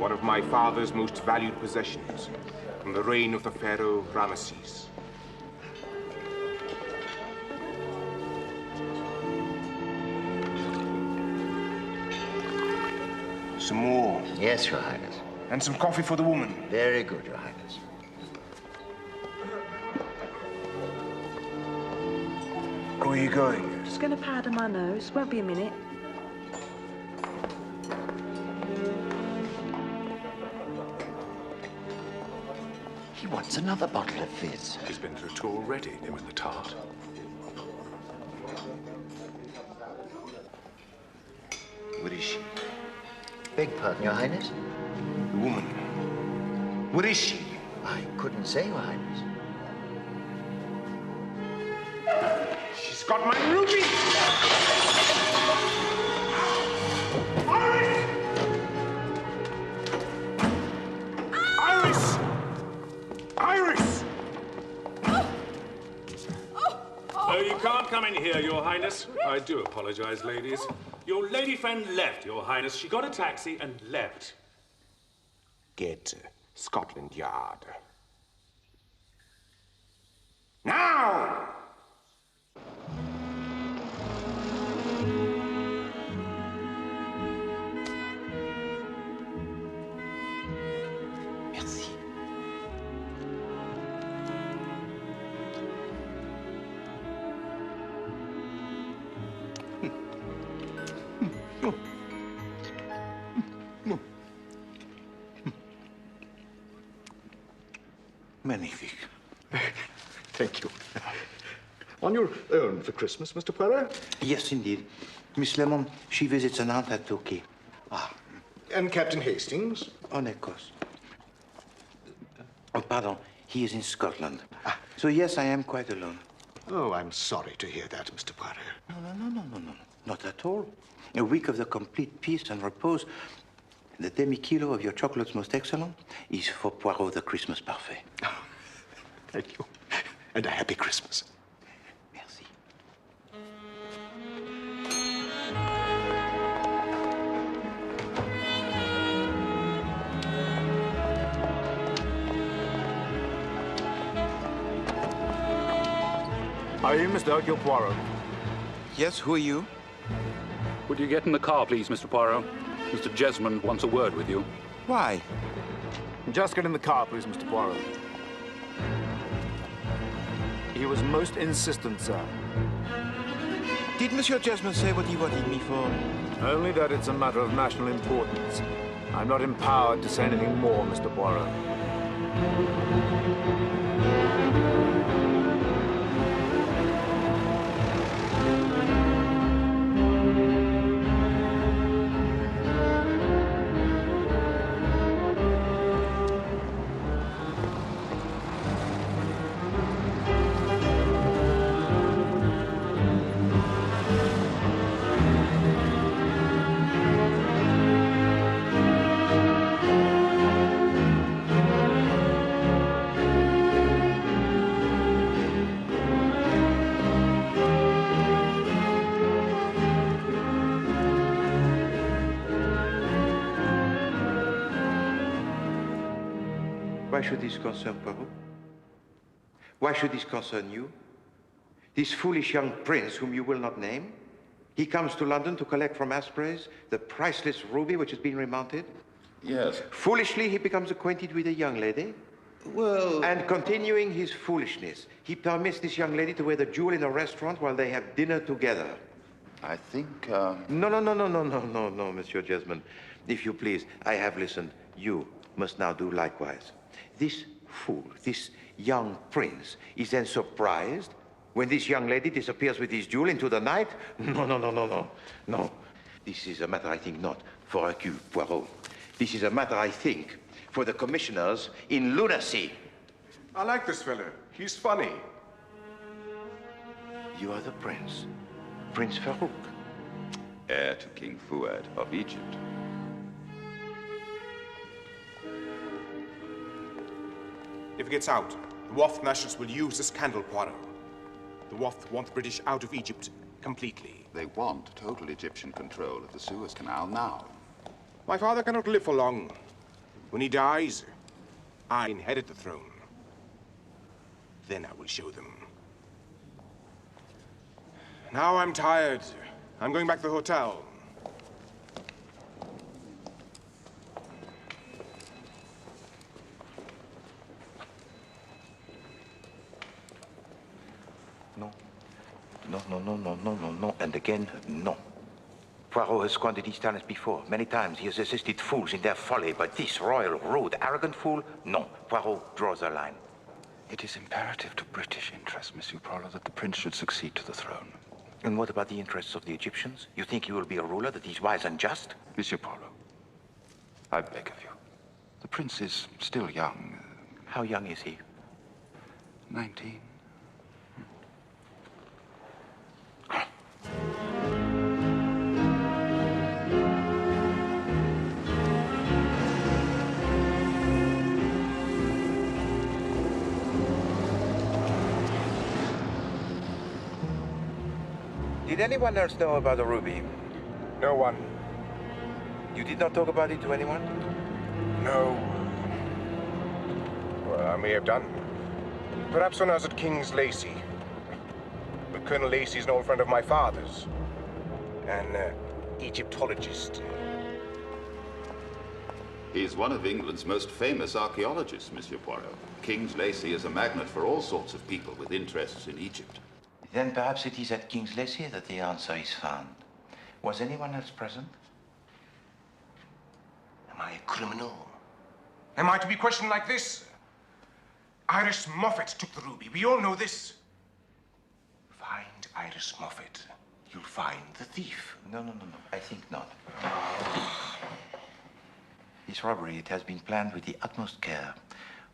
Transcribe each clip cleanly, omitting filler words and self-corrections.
one of my father's most valued possessions from the reign of the pharaoh Ramesses. Some more. Yes, Your Highness. And some coffee for the woman. Very good, Your Highness. Where are you going? Just going to powder my nose. Won't be a minute. He wants another bottle of fizz. He's been through it already, him and the tart. Where is she? Beg pardon, Your Highness? The woman. Where is she? I couldn't say, Your Highness. She's got my ruby! Iris! Iris! Iris! Oh, you can't come in here, Your Highness. I do apologize, ladies. Your lady friend left, Your Highness. She got a taxi and left. Get Scotland Yard. Now! Merci. Magnifique. Thank you. On your own for Christmas, Mr. Poirot? Yes, indeed. Miss Lemon, she visits an aunt at Torquay. Ah. And Captain Hastings? On Ecosse. Oh, pardon. He is in Scotland. Ah. So, yes, I am quite alone. Oh, I'm sorry to hear that, Mr. Poirot. No. Not at all. A week of the complete peace and repose. The demi-kilo of your chocolates most excellent is for Poirot the Christmas parfait. Oh, thank you. And a happy Christmas. Merci. Are you Mr. Hercule Poirot? Yes, who are you? Would you get in the car, please, Mr. Poirot? Mr. Jesmond wants a word with you. Why? Just get in the car, please, Mr. Poirot. He was most insistent, sir. Did Monsieur Jesmond say what he wanted me for? Only that it's a matter of national importance. I'm not empowered to say anything more, Mr. Poirot. Why should this concern Poirot? Why should this concern you? This foolish young prince whom you will not name? He comes to London to collect from Aspreys the priceless ruby which has been remounted? Yes. Foolishly, he becomes acquainted with a young lady. Well... And continuing his foolishness, he permits this young lady to wear the jewel in a restaurant while they have dinner together. I think, No, Monsieur Jesmond. If you please, I have listened. You must now do likewise. This fool, this young prince, is then surprised when this young lady disappears with his jewel into the night? No. This is a matter, I think, not for Hercule Poirot. This is a matter, I think, for the commissioners in lunacy. I like this fellow. He's funny. You are the prince, Prince Farouk. heir to King Fuad of Egypt. If it gets out, the Wath nationals will use this scandal, Poirot. The Wath want the British out of Egypt completely. They want total Egyptian control of the Suez Canal now. My father cannot live for long. When he dies, I inherit the throne. Then I will show them. Now I'm tired. I'm going back to the hotel. No. No. And again, no. Poirot has squandered his talents before. Many times he has assisted fools in their folly, but this royal, rude, arrogant fool, no. Poirot draws a line. It is imperative to British interests, Monsieur Poirot, that the prince should succeed to the throne. And what about the interests of the Egyptians? You think he will be a ruler that is wise and just? Monsieur Poirot, I beg of you. The prince is still young. How young is he? 19. Did anyone else know about the ruby? No one. You did not talk about it to anyone? No. Well, I may have done. Perhaps when I was at King's Lacey. But Colonel Lacey is an old friend of my father's. An Egyptologist. He is one of England's most famous archaeologists, Monsieur Poirot. King's Lacey is a magnet for all sorts of people with interests in Egypt. Then perhaps it is at King's Lacey that the answer is found. Was anyone else present? Am I a criminal? Am I to be questioned like this? Iris Moffat took the ruby. We all know this. Find Iris Moffat. You'll find the thief. No. I think not. This robbery, it has been planned with the utmost care.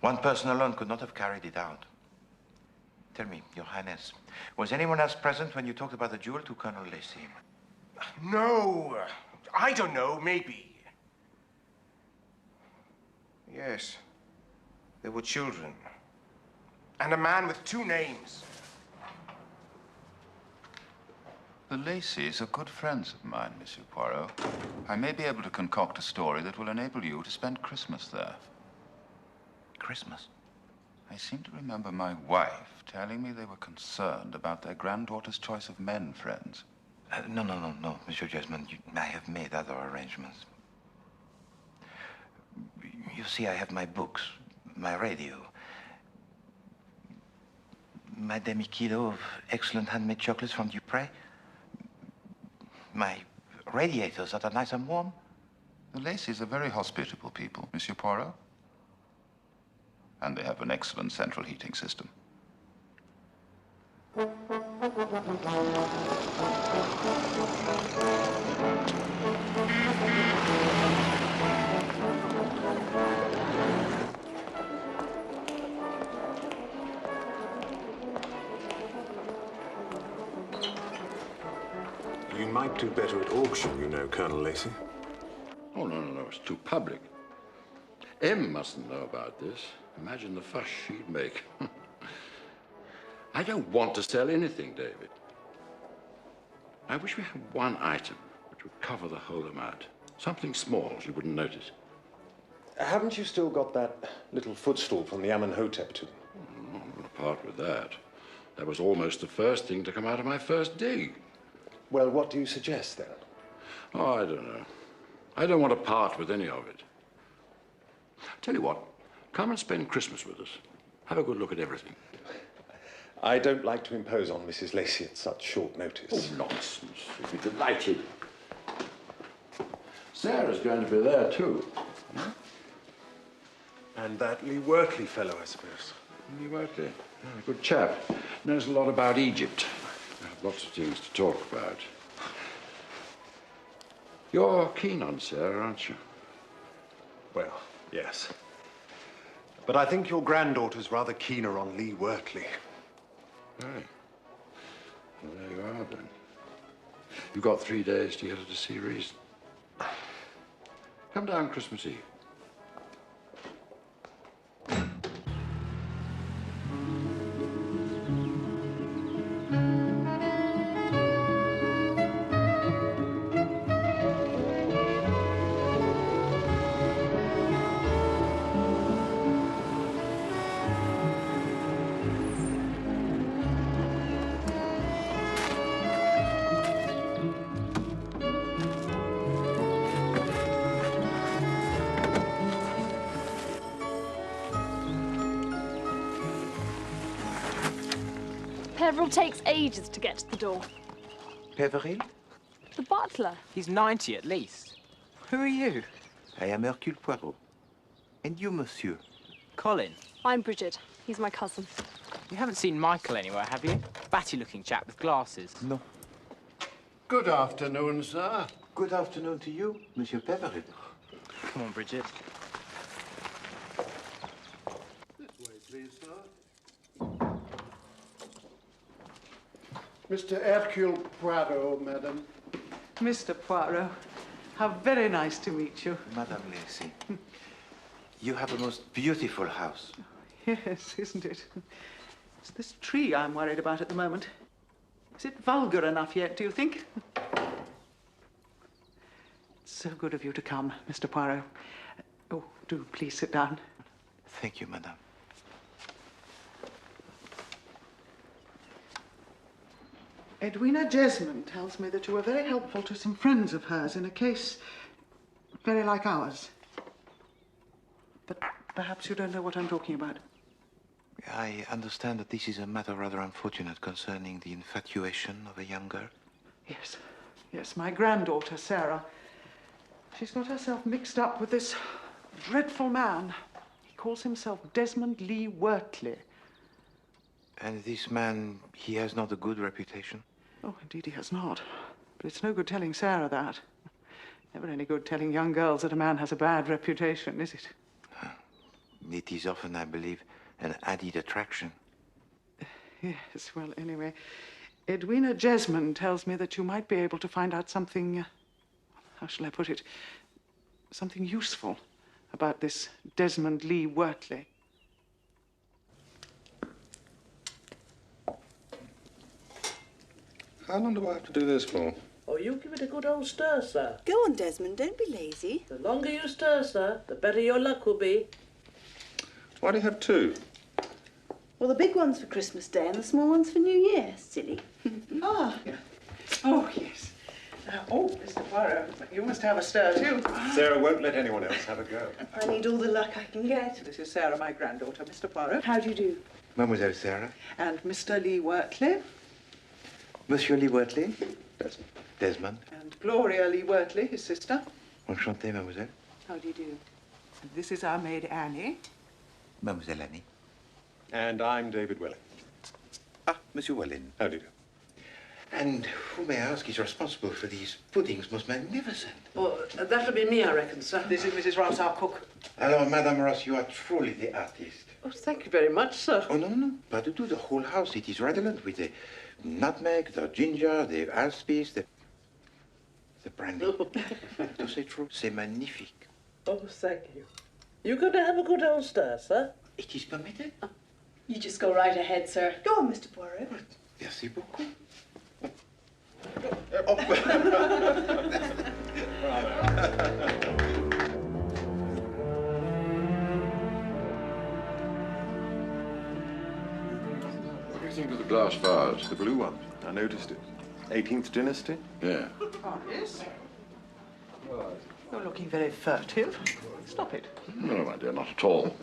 One person alone could not have carried it out. Tell me, Your Highness, was anyone else present when you talked about the jewel to Colonel Lacey? No. I don't know. Maybe. Yes. There were children. And a man with 2 names. The Lacys are good friends of mine, Monsieur Poirot. I may be able to concoct a story that will enable you to spend Christmas there. Christmas? I seem to remember my wife telling me they were concerned about their granddaughter's choice of men friends. No, Monsieur Jesmond. I have made other arrangements. You see, I have my books, my radio, my demi-kilo of excellent handmade chocolates from Dupré, my radiators that are nice and warm. The Lacys are very hospitable people, Monsieur Poirot. And they have an excellent central heating system. You might do better at auction, you know, Colonel Lacey. Oh, no, it's too public. M mustn't know about this. Imagine the fuss she'd make. I don't want to sell anything, David. I wish we had one item which would cover the whole amount. Something small you wouldn't notice. Haven't you still got that little footstool from the Amenhotep tomb? Oh, I'm not part with that. That was almost the first thing to come out of my first dig. Well, what do you suggest, then? Oh, I don't know. I don't want to part with any of it. Tell you what, come and spend Christmas with us. Have a good look at everything. I don't like to impose on Mrs. Lacey at such short notice. Oh, nonsense. She'll be delighted. Sarah's going to be there, too. Hmm? And that Lee Wortley fellow, I suppose. Lee Wortley? Yeah, good chap. Knows a lot about Egypt. I have lots of things to talk about. You're keen on Sarah, aren't you? Well, yes. But I think your granddaughter's rather keener on Lee Wortley. Right. Well, there you are, then. You've got 3 days to get her to see reason. Come down Christmas Eve. Several takes ages to get to the door. Peveril? The butler. He's 90 at least. Who are you? I am Hercule Poirot. And you, monsieur? Colin. I'm Bridget. He's my cousin. You haven't seen Michael anywhere, have you? Batty-looking chap with glasses. No. Good afternoon, sir. Good afternoon to you, Monsieur Peveril. Come on, Bridget. This way, please, sir. Mr. Hercule Poirot, madam. Mr. Poirot, how very nice to meet you. Madame Lacey, you have a most beautiful house. Yes, isn't it? It's this tree I'm worried about at the moment. Is it vulgar enough yet, do you think? It's so good of you to come, Mr. Poirot. Oh, do please sit down. Thank you, madame. Edwina Jesmond tells me that you were very helpful to some friends of hers in a case very like ours. But perhaps you don't know what I'm talking about. I understand that this is a matter rather unfortunate concerning the infatuation of a young girl. Yes, yes, my granddaughter, Sarah. She's got herself mixed up with this dreadful man. He calls himself Desmond Lee Wortley. And this man, he has not a good reputation? Oh, indeed he has not. But it's no good telling Sarah that. Never any good telling young girls that a man has a bad reputation, is it? It is often, I believe, an added attraction. Yes, well, anyway, Edwina Jesmond tells me that you might be able to find out something, how shall I put it, something useful about this Desmond Lee Wortley. How long do I have to do this for? Oh, you give it a good old stir, sir. Go on, Desmond, don't be lazy. The longer you stir, sir, the better your luck will be. Why do you have two? Well, the big one's for Christmas Day and the small one's for New Year, silly. Ah, oh, yes. Oh, Mr. Poirot, you must have a stir, too. Sarah won't let anyone else have a go. I need all the luck I can get. This is Sarah, my granddaughter, Mr. Poirot. How do you do? Mademoiselle Sarah. And Mr. Lee Wortley. Monsieur Lee Wortley. Desmond. And Gloria Lee Wortley, his sister. Enchanté, mademoiselle. How do you do? And this is our maid, Annie. Mademoiselle Annie. And I'm David Welling. Ah, Monsieur Welling. How do you do? And who, may I ask, is responsible for these puddings most magnificent? Oh, that'll be me, I reckon, sir. This is Mrs. Ross, our cook. Alors, Madame Ross, you are truly the artist. Oh, thank you very much, sir. Oh, no, no, pas du tout. The whole house, it is redolent with the nutmeg, the ginger, the allspice, the brandy. To say true, c'est magnifique. Oh, thank you. You going to have a good old stir, sir? It is permitted. You just go right ahead, sir. Go on, Mr. Poirot. Merci beaucoup. What do you think of the glass vase? The blue one. I noticed it. 18th dynasty? Yeah. Oh, yes. You're looking very furtive. Stop it. No, my dear, not at all.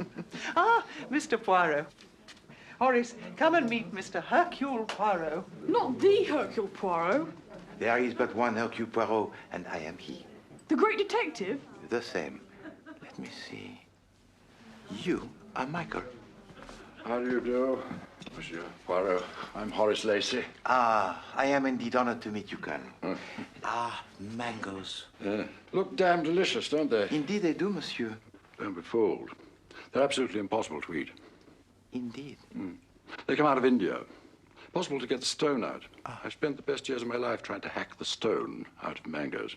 Ah, Mr. Poirot. Horace, come and meet Mr. Hercule Poirot. Not the Hercule Poirot. There is but one Hercule Poirot, and I am he. The great detective? The same. Let me see. You are Michael. How do you do, Monsieur Poirot? I'm Horace Lacey. Ah, I am indeed honored to meet you, Colonel. Ah, mangoes. Look damn delicious, don't they? Indeed they do, monsieur. Don't be fooled. They're absolutely impossible to eat. Indeed. They come out of India. Possible to get the stone out. I spent the best years of my life trying to hack the stone out of mangoes.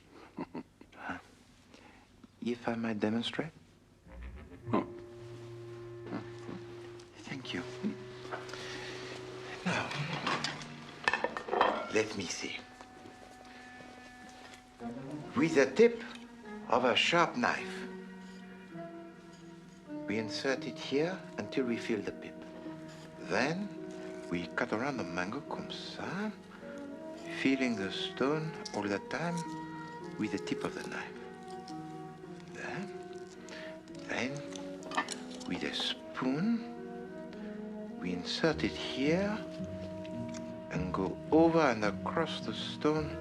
If I might demonstrate? Oh. Thank you. Now, let me see. With the tip of a sharp knife, we insert it here until we feel the pip. Then we cut around the mango comme ça, feeling the stone all the time with the tip of the knife. Then with a spoon, we insert it here and go over and across the stone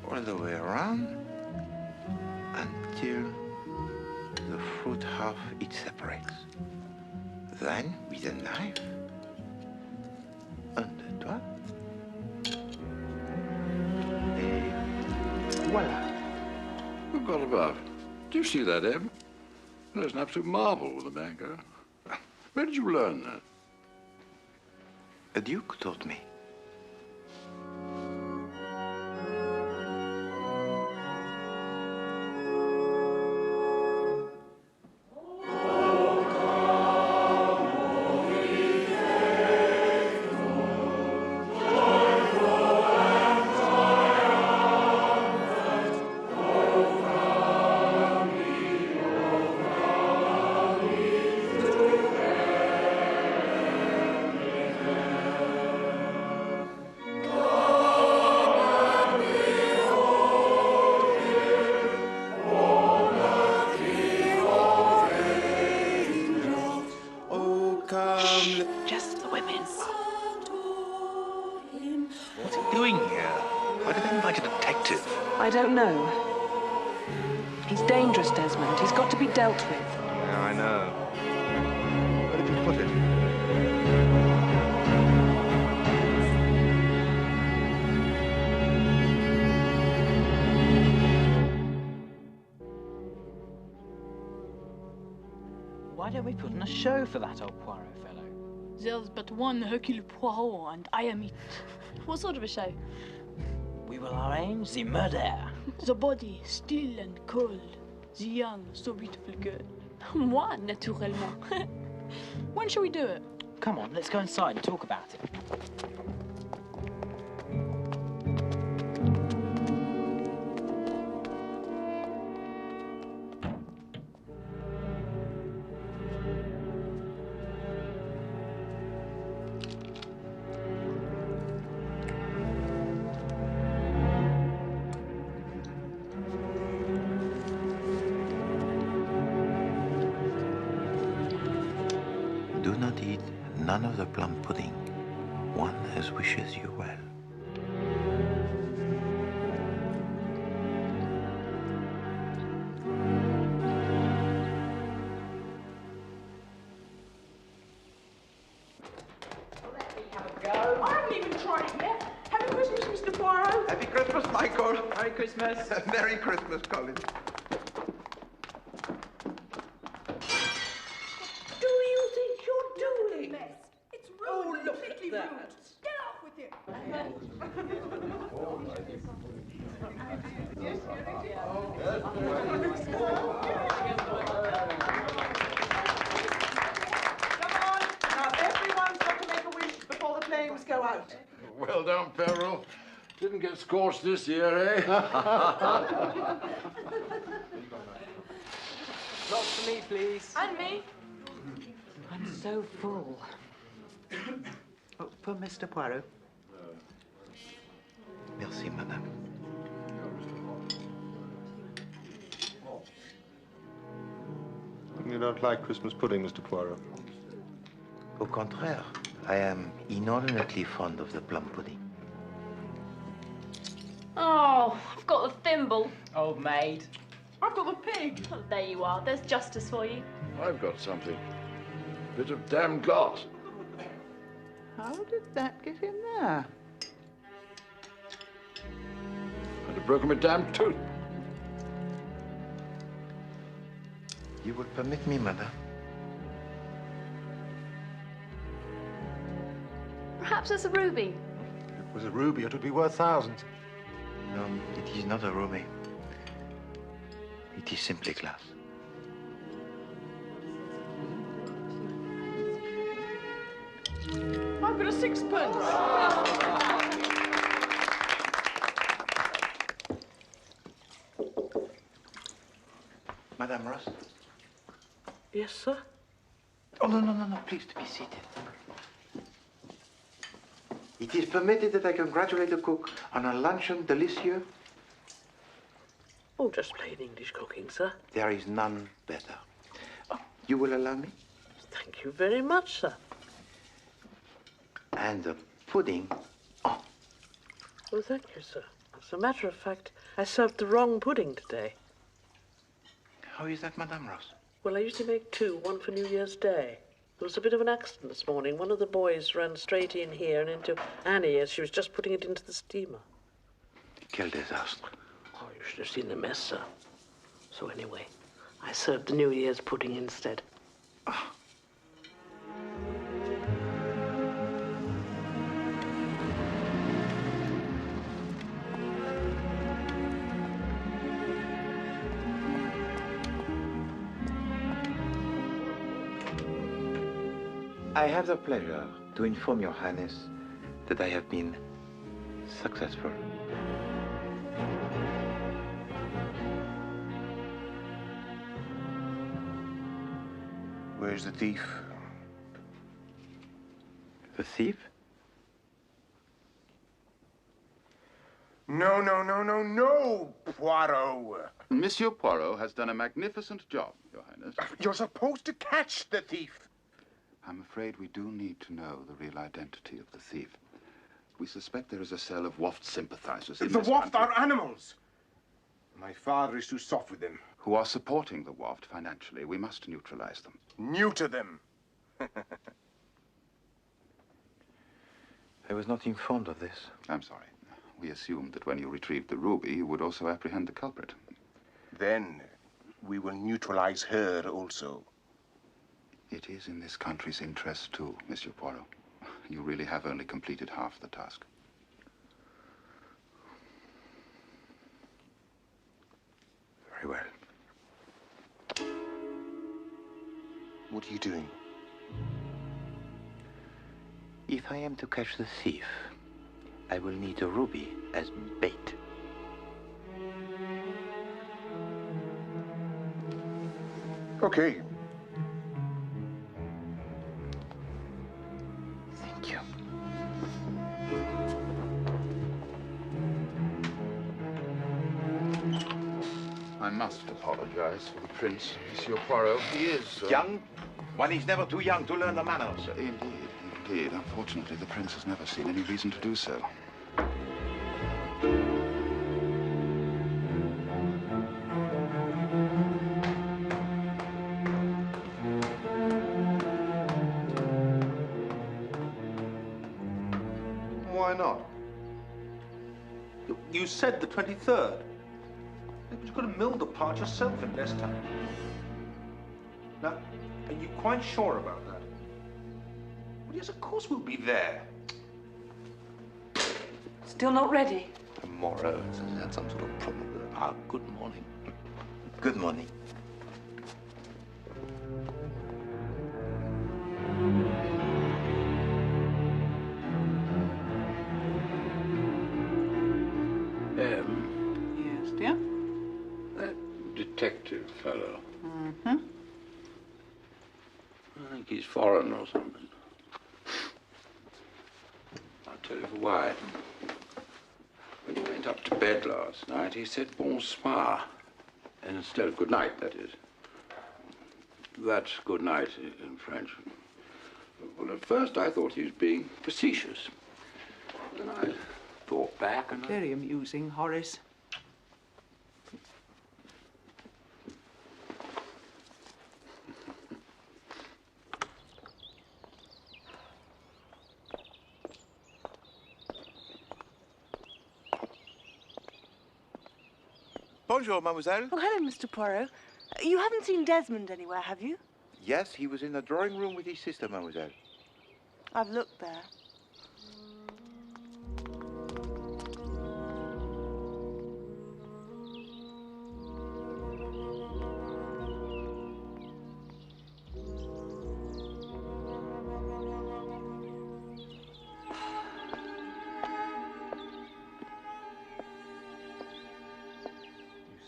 all the way around until the fruit half it separates. Then, with a knife, un, deux, trois, et voila. Good God above. Do you see that, Em? There's an absolute marvel with the mango. Where did you learn that? A duke taught me. Just the women. What's he doing here? Why did they invite a detective? I don't know. He's dangerous, Desmond. He's got to be dealt with. Yeah, I know. Where did you put it? Why don't we put on a show for that old Poirot fellow? There's but one Hercule Poirot, and I am it. What sort of a show? We will arrange the murder. The body, still and cold. The young, so beautiful girl. Moi, naturellement. When shall we do it? Come on, let's go inside and talk about it. Do not eat none of the plum pudding. One as wishes you well. I haven't even tried it yet. Happy Christmas, Mr. Poirot. Happy Christmas, Michael. Merry Christmas. Merry Christmas, Colin. Do you think you're doing? It's rude. Oh, look at completely that. rude. Get off with you. Come on. Now, everyone's got to make a wish before the flames go out. Well done, Poirot. Didn't get scorched this year, eh? Lots for me, please. And me. I'm so full. Oh, for Mr. Poirot. Merci, madame. You don't like Christmas pudding, Mr. Poirot? Au contraire, I am inordinately fond of the plum pudding. Oh, I've got the thimble. Old maid. I've got the pig. Oh, there you are. There's justice for you. I've got something. Bit of damn glass. How did that get in there? I'd have broken my damn tooth. You will permit me, madame? Perhaps it's a ruby. If it was a ruby, it would be worth thousands. No, it is not a ruby. It is simply glass. I've got a sixpence. Madame Ross? Yes, sir? Oh, no, please, to be seated. It is permitted that I congratulate the cook on a luncheon delicieux. Oh, just plain English cooking, sir. There is none better. Oh, you will allow me? Thank you very much, sir. And the pudding, oh, Oh, thank you, sir. As a matter of fact, I served the wrong pudding today. How is that, Madame Ross? Well, I usually make two, one for New Year's Day. There was a bit of an accident this morning. One of the boys ran straight in here and into Annie as she was just putting it into the steamer. Quel désastre. Oh, you should have seen the mess, sir. So anyway, I served the New Year's pudding instead. I have the pleasure to inform Your Highness that I have been successful. Where's the thief? The thief? No, no, no, no, no, Poirot. Monsieur Poirot has done a magnificent job, Your Highness. You're supposed to catch the thief. I'm afraid we do need to know the real identity of the thief. We suspect there is a cell of Waft sympathizers in The this Waft country are animals. My father is too soft with them. who are supporting the Waft financially. We must neutralize them. Neuter them. I was not informed of this. I'm sorry. We assumed that when you retrieved the ruby, you would also apprehend the culprit. Then we will neutralize her also. It is in this country's interest, too, Monsieur Poirot. You really have only completed half the task. Very well. What are you doing? If I am to catch the thief, I will need a ruby as bait. Okay. Thank you. I must apologize for the prince, Monsieur Poirot. He is... Young? One is never too young to learn the manners. Indeed, indeed. Unfortunately, the prince has never seen any reason to do so. Why not? You said the 23rd. But you could have milled the part yourself in less time. Now, are you quite sure about that? Well, yes, of course we'll be there. Still not ready? Tomorrow. Has had some sort of problem with it. Ah, good morning. Good morning. Yes, dear? That detective fellow. Mm-hmm. I think he's foreign or something. I'll tell you why. When he went up to bed last night, he said bonsoir. And instead of good night, that is. That's good night in French. Well, at first I thought he was being facetious. Then I thought back and Very amusing, Horace. Bonjour, mademoiselle. Oh, hello, Mr. Poirot. You haven't seen Desmond anywhere, have you? Yes, he was in the drawing room with his sister, mademoiselle. I've looked there.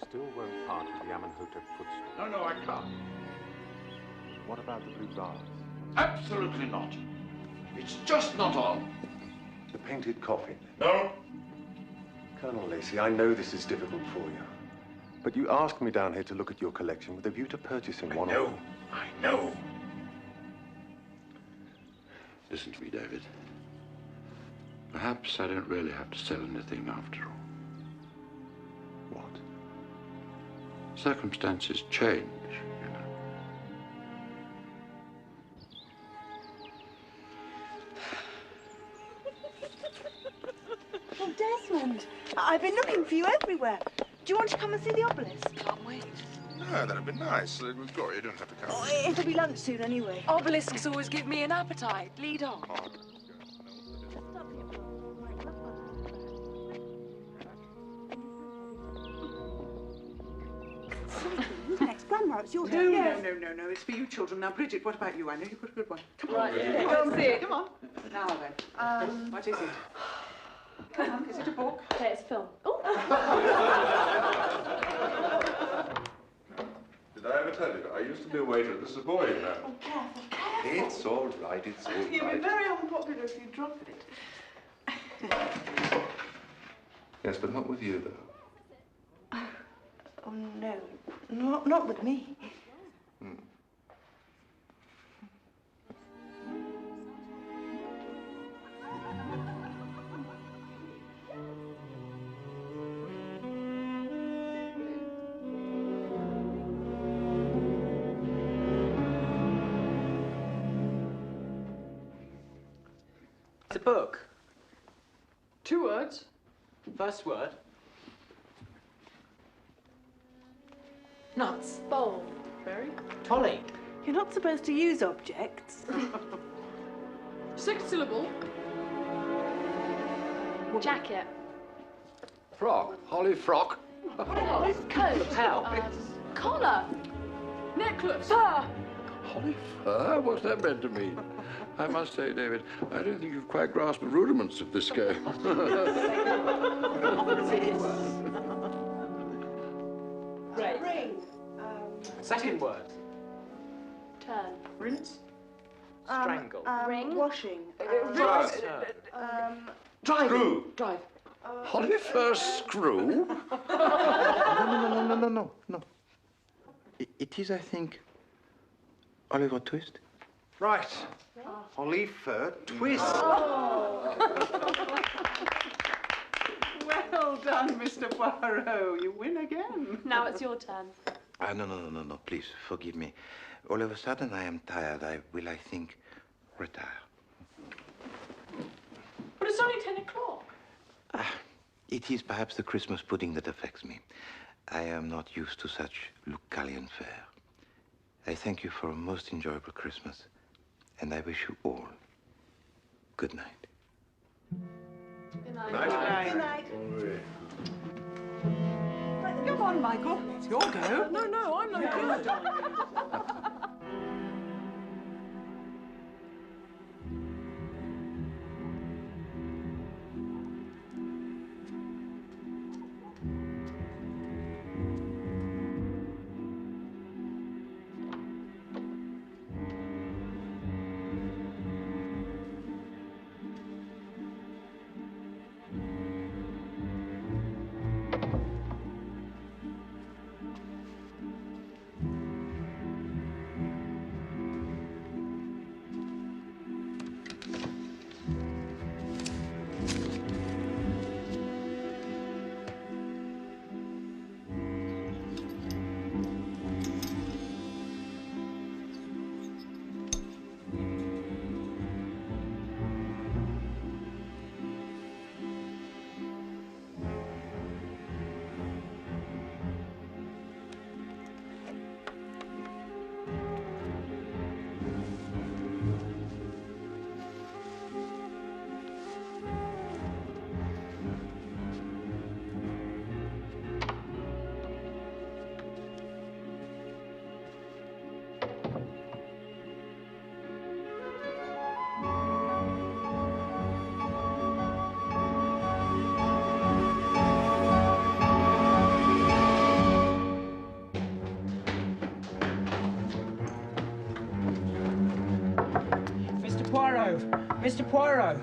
Still won't part with the Amenhotep footstool. No, I can't. What about the blue vase? Absolutely not. It's just not on. The painted coffin? No. Colonel Lacey, I know this is difficult for you. But you asked me down here to look at your collection with a view to purchasing one of them. I know. Listen to me, David. Perhaps I don't really have to sell anything after all. What? Circumstances change, you know. Oh, Desmond, I've been looking for you everywhere. Do you want to come and see the obelisk? Can't wait. No, that'd have been nice. Gloria, you don't have to come. Oh, it'll be lunch soon anyway. Obelisks always give me an appetite. Lead on. Who's next? Grandma, it's your No, turn. no. It's for you children. Now, Bridget, what about you? I know you've got a good one. Come on. Right, yeah. Go and see it. Come on. Now then. What is it? Come on, is it a book? Okay, it's a film. Oh! Did I ever tell you? I used to be a waiter. This is a boy, you know. Oh, careful. It's all right. It's all You'd be right. very unpopular if you dropped it. Yes, but not with you, though. Oh, no. Not with me. It's a book. 2 words. First word. Nuts. Bowl. Berry. Tolly. You're not supposed to use objects. 6th syllable. Jacket. Frock. Holly frock. Coat. Lapel. Collar. Necklace. Fur. Holly fur? What's that meant to mean? I must say, David, I don't think you've quite grasped the rudiments of this game. Ring. Second word. Turn. Rinse. Strangle. Ring. Washing. Drive. Driving. Screw. Drive. Holly fur screw? No. It is, I think, Oliver Twist. Right. Holly fur twist. Well done, Mr. Poirot. You win again. Now it's your turn. No. Please, forgive me. All of a sudden, I am tired. I will, I think, retire. But it's only 10 o'clock. It is perhaps the Christmas pudding that affects me. I am not used to such Lucalian fare. I thank you for a most enjoyable Christmas, and I wish you all good night. Good night. Good night. Come on, Michael. It's your go. No, I'm no good. Mr. Poirot!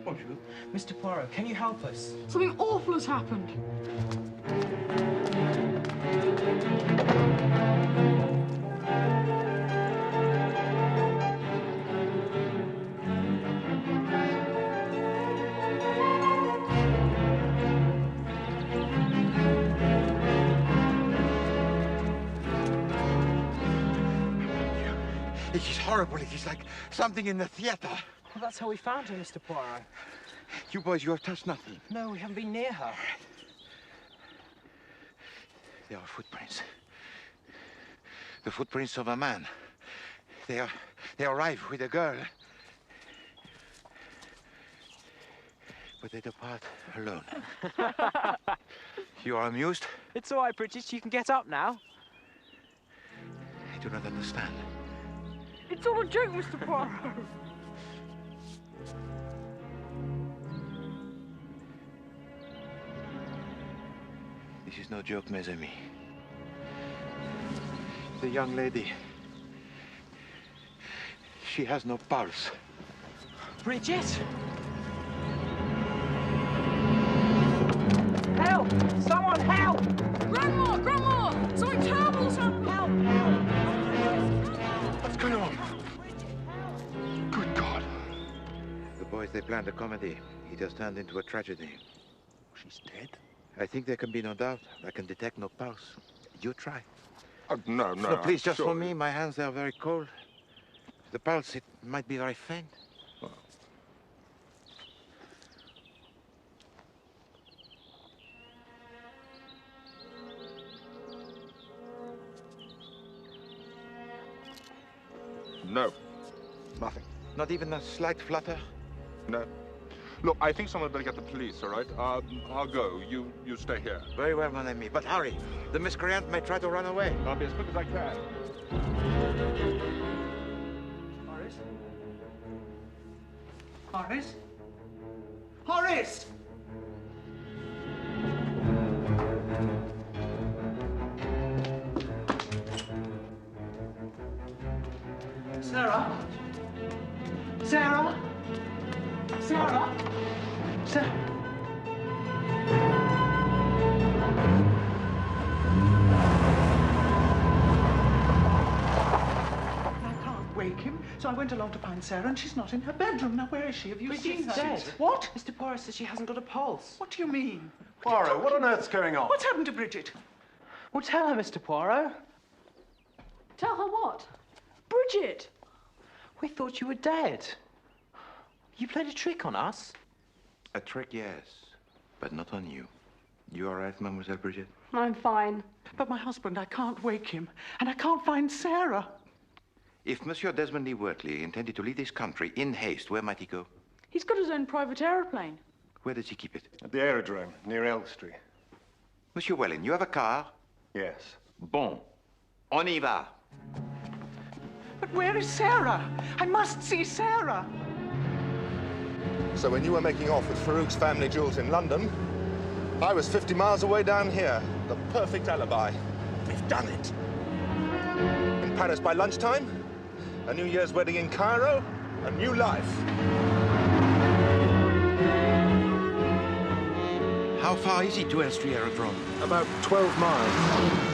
Bonjour. Mr. Poirot, can you help us? Something awful has happened. It is horrible. It is like something in the theater. Well, that's how we found her, Mr. Poirot. You boys, you have touched nothing. No, we haven't been near her. They are footprints. The footprints of a man. They arrive with a girl. But they depart alone. You are amused? It's all right, Bridget. You can get up now. I do not understand. It's all a joke, Mr. Poirot. This is no joke, mes amis. The young lady, she has no pulse. Bridget! Help! Someone help! Grandma! Grandma! Something terrible's happened! Help! What's going on? Good God. The boys, they planned a comedy. It has turned into a tragedy. She's dead? I think there can be no doubt. I can detect no pulse. You try. No. No, please, just sure. for me. My hands, they are very cold. The pulse, it might be very faint. No. Nothing. Not even a slight flutter? No. Look, I think someone better get the police, all right? I'll go. You stay here. Very well, mon ami. But hurry. The miscreant may try to run away. I'll be as quick as I can. Horace? Horace? Horace! Sarah? Sarah? Sarah? Sarah? I can't wake him, so I went along to find Sarah, and she's not in her bedroom. Now, where is she? Have you seen her? Dead. What? Mr. Poirot says she hasn't got a pulse. What do you mean? Poirot, what on earth's going on? What's happened to Bridget? Well, tell her, Mr. Poirot. Tell her what? Bridget! We thought you were dead. You played a trick on us. A trick, yes. But not on you. You all right, Mademoiselle Bridget? I'm fine. But my husband, I can't wake him, and I can't find Sarah. If Monsieur Desmond Lee Wortley intended to leave this country in haste, where might he go? He's got his own private aeroplane. Where does he keep it? At the aerodrome, near Elstree. Monsieur Welling, you have a car? Yes. Bon. On y va. But where is Sarah? I must see Sarah. So when you were making off with Farouk's family jewels in London, I was 50 miles away down here. The perfect alibi. We've done it. In Paris by lunchtime, a New Year's wedding in Cairo, a new life. How far is it to Elstree Aerodrome? About 12 miles.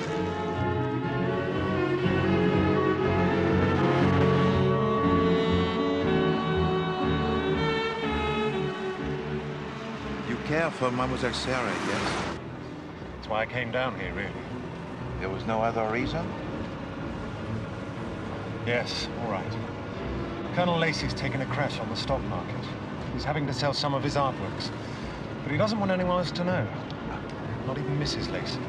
Care for Mademoiselle Sarah, yes? That's why I came down here, really. There was no other reason? Yes, all right. Colonel Lacey's taken a crash on the stock market. He's having to sell some of his artworks. But he doesn't want anyone else to know. Not even Mrs. Lacey.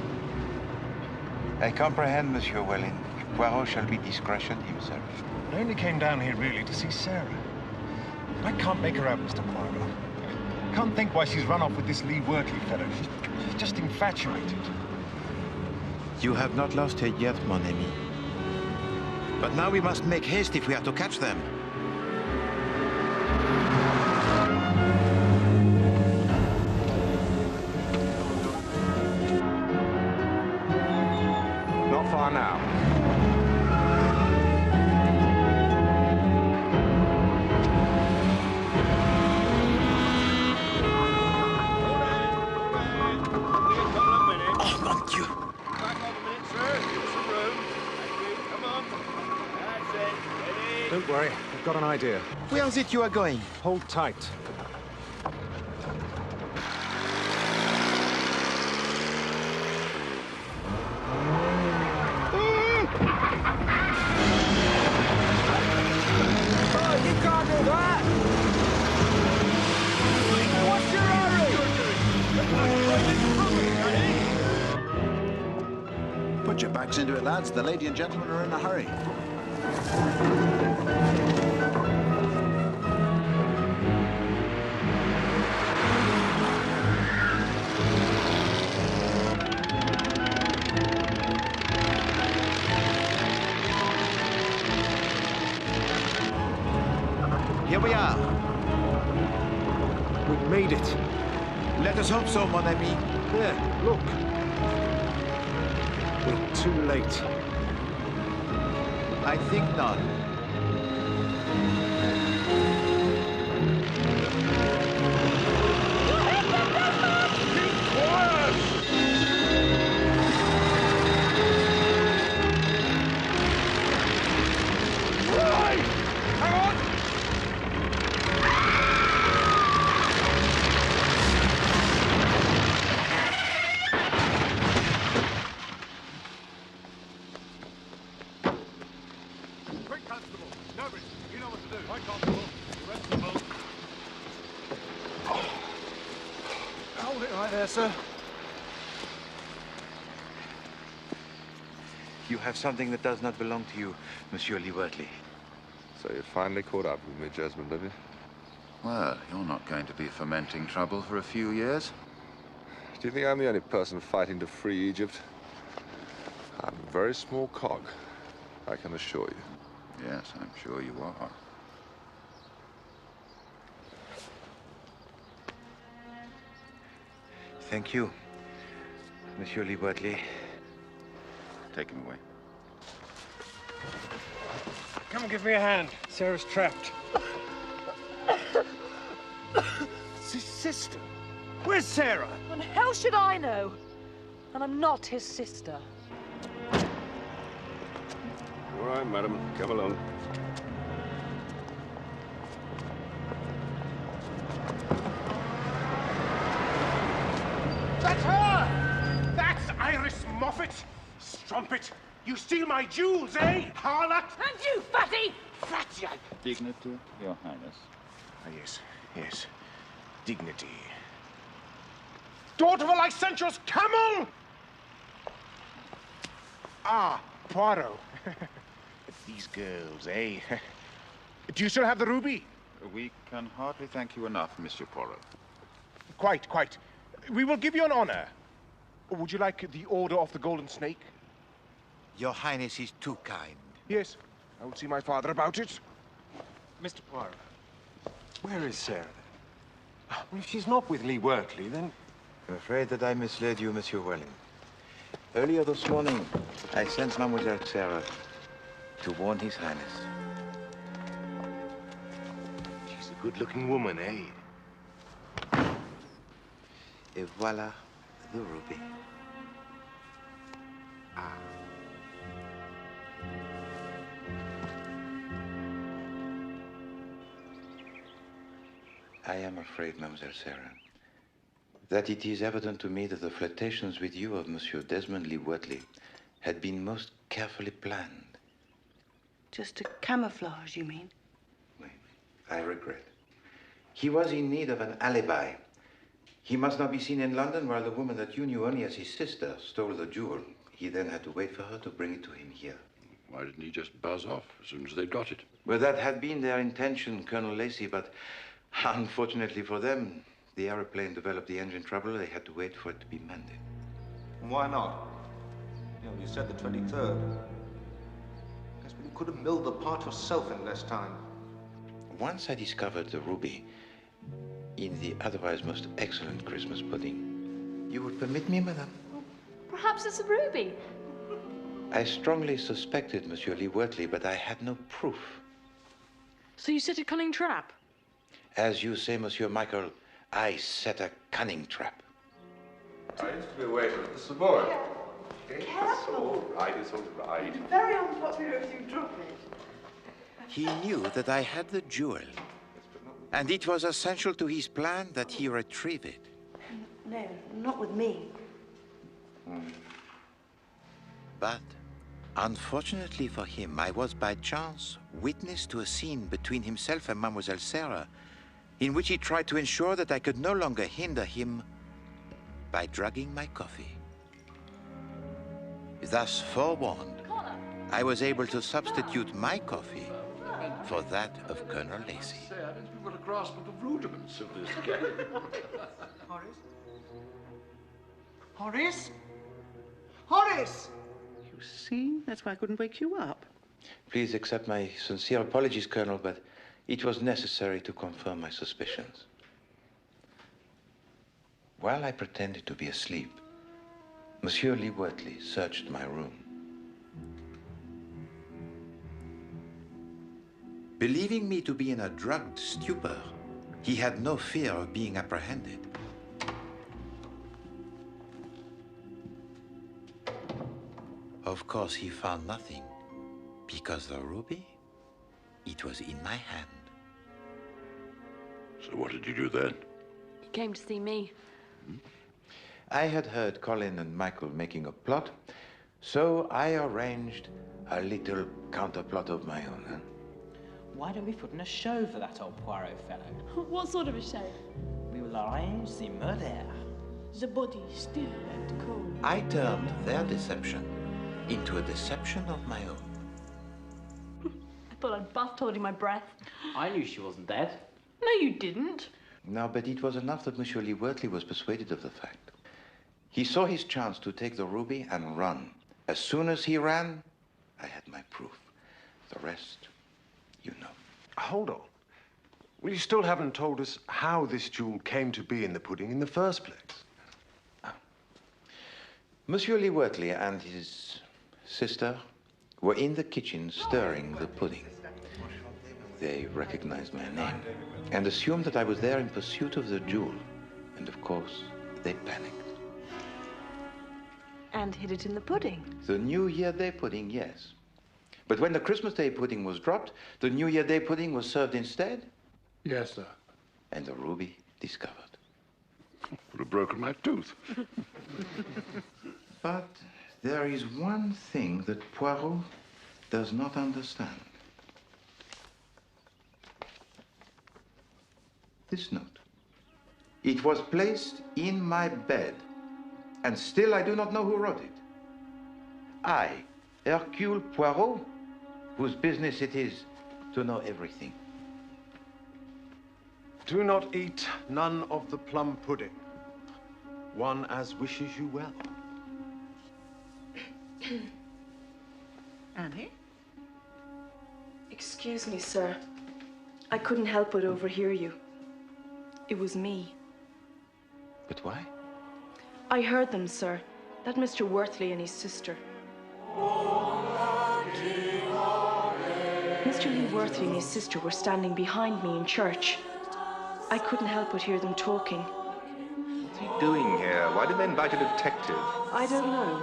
I comprehend, Monsieur Welling. Poirot shall be discretion himself. I only came down here, really, to see Sarah. I can't make her out, Mr. Poirot. I can't think why she's run off with this Lee Wortley fellow. She's just infatuated. You have not lost her yet, mon ami. But now we must make haste if we are to catch them. Not far now. Don't worry, I've got an idea. Where is it you are going? Hold tight. backs into it, lads. The lady and gentleman are in a hurry. Here we are. We made it. Let us hope so, mon ami. There, look. We're too late. I think not. Sir. You have something that does not belong to you, Monsieur Lee-Wortley. So you finally caught up with me, Jesmond, have you? Well, you're not going to be fomenting trouble for a few years. Do you think I'm the only person fighting to free Egypt? I'm a very small cog, I can assure you. Yes, I'm sure you are. Thank you, Monsieur Lee-Wortley. Take him away. Come and give me a hand. Sarah's trapped. It's his sister. Where's Sarah? And how should I know? And I'm not his sister. All right, madam, come along. That's her! That's Iris Moffat! Strumpet! You steal my jewels, eh? Harlot! And you, fatty! Fatty! Dignity, Your Highness. Ah, yes, yes. Dignity. Daughter of a licentious camel! Ah, Poirot. These girls, eh? Do you still have the ruby? We can hardly thank you enough, Monsieur Poirot. Quite, quite. We will give you an honor. Would you like the Order of the Golden Snake? Your Highness is too kind. Yes. I will see my father about it. Mr. Poirot, where is Sarah, then? Well, if she's not with Lee-Wortley, then... I'm afraid that I misled you, Monsieur Welling. Earlier this morning, I sent Mademoiselle Sarah to warn His Highness. She's a good-looking woman, eh? Et voilà the ruby. Ah. I am afraid, Mademoiselle Sarah, that it is evident to me that the flirtations with you of Monsieur Desmond Lee-Wortley had been most carefully planned. Just a camouflage, you mean? I regret. He was in need of an alibi. He must not be seen in London while the woman that you knew only as his sister stole the jewel. He then had to wait for her to bring it to him here. Why didn't he just buzz off as soon as they'd got it? Well, that had been their intention, Colonel Lacey, but unfortunately for them, the aeroplane developed the engine trouble. They had to wait for it to be mended. Why not? You said the 23rd. Guess you could have milled the part yourself in less time. Once I discovered the ruby in the otherwise most excellent Christmas pudding, you would permit me, madame? Perhaps it's a ruby. I strongly suspected Monsieur Lee-Wortley, but I had no proof. So you set a cunning trap? As you say, Monsieur Michael, I set a cunning trap. I used to be a waiter at the Savoy. Careful. All right, it's all right. Very unpopular if you drop it. He knew that I had the jewel, and it was essential to his plan that he retrieve it. No, not with me. But, unfortunately for him, I was by chance witness to a scene between himself and Mademoiselle Sarah, in which he tried to ensure that I could no longer hinder him by drugging my coffee. Thus forewarned, I was able to substitute my coffee for that of Colonel Lacey. I don't think we've got a grasp of the rudiments of this game. Horace? Horace? Horace! You see? That's why I couldn't wake you up. Please accept my sincere apologies, Colonel, but it was necessary to confirm my suspicions. While I pretended to be asleep, Monsieur Lee Wortley searched my room. Believing me to be in a drugged stupor, he had no fear of being apprehended. Of course, he found nothing, because the ruby, it was in my hand. So what did you do then? He came to see me. I had heard Colin and Michael making a plot, so I arranged a little counterplot of my own. Huh? Why don't we put on a show for that old Poirot fellow? What sort of a show? We will arrange the murder. The body still and cold. I turned their deception into a deception of my own. I thought I'd bust holding my breath. I knew she wasn't dead. No, you didn't. No, but it was enough that Monsieur Lee Wortley was persuaded of the fact. He saw his chance to take the ruby and run. As soon as he ran, I had my proof. The rest, you know. Hold on. Well, you still haven't told us how this jewel came to be in the pudding in the first place. Monsieur Lee Wortley and his sister were in the kitchen stirring the pudding. They recognized my name and assumed that I was there in pursuit of the jewel. And of course, they panicked. And hid it in the pudding. The New Year Day pudding, yes. But when the Christmas Day pudding was dropped, the New Year Day pudding was served instead. Yes, sir. And the ruby discovered. Would have broken my tooth. But there is one thing that Poirot does not understand. This note. It was placed in my bed, and still I do not know who wrote it. I, Hercule Poirot, whose business it is to know everything. Do not eat none of the plum pudding. One as wishes you well. Annie? Excuse me, sir. I couldn't help but overhear you. It was me. But why? I heard them, sir. That Mr. Wortley and his sister. Mr. Lee Wortley and his sister were standing behind me in church. I couldn't help but hear them talking. What's he doing here? Why did they invite a detective? I don't know.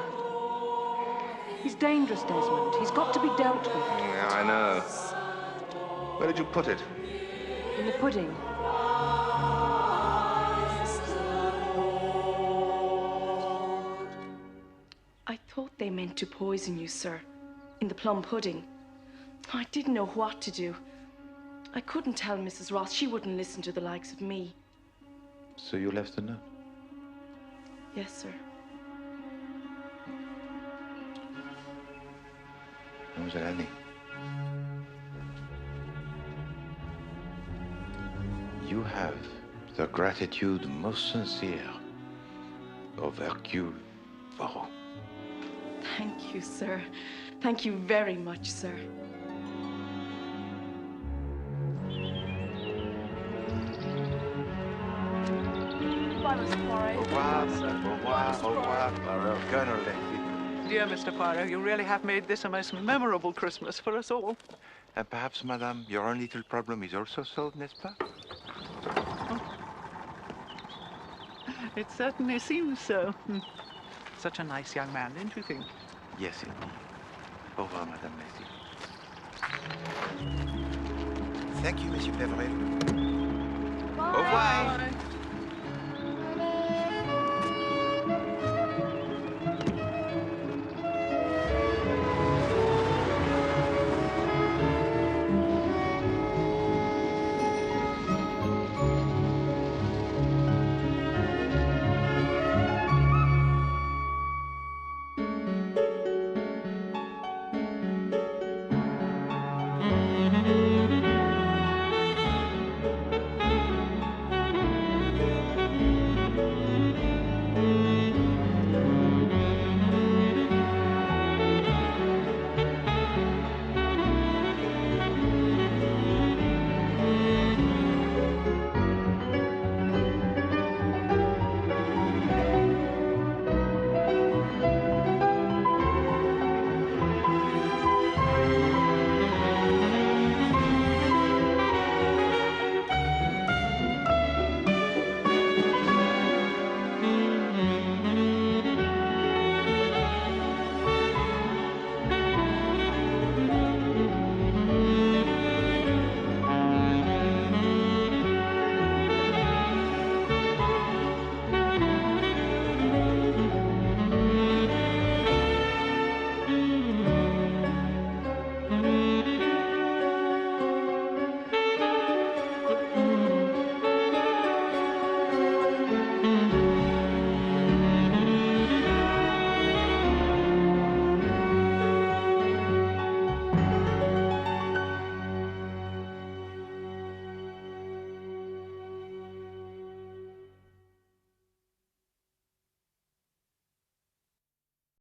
He's dangerous, Desmond. He's got to be dealt with. Yeah, I know. Where did you put it? In the pudding. I thought they meant to poison you, sir. In the plum pudding. I didn't know what to do. I couldn't tell Mrs. Ross. She wouldn't listen to the likes of me. So you left the note? Yes, sir. Mademoiselle Annie. You have the gratitude most sincere of Hercule Poirot. Thank you, sir. Thank you very much, sir. Goodbye, Mr. Poirot. Au revoir, au revoir, Poirot. Colonel Lacey. Dear Mr. Poirot, you really have made this a most memorable Christmas for us all. And perhaps, madame, your own little problem is also solved, n'est-ce pas? It certainly seems so. Such a nice young man, didn't you think? Yes, indeed. Au revoir, Madame Lacey. Thank you, Monsieur Peveril. Bye. Au revoir.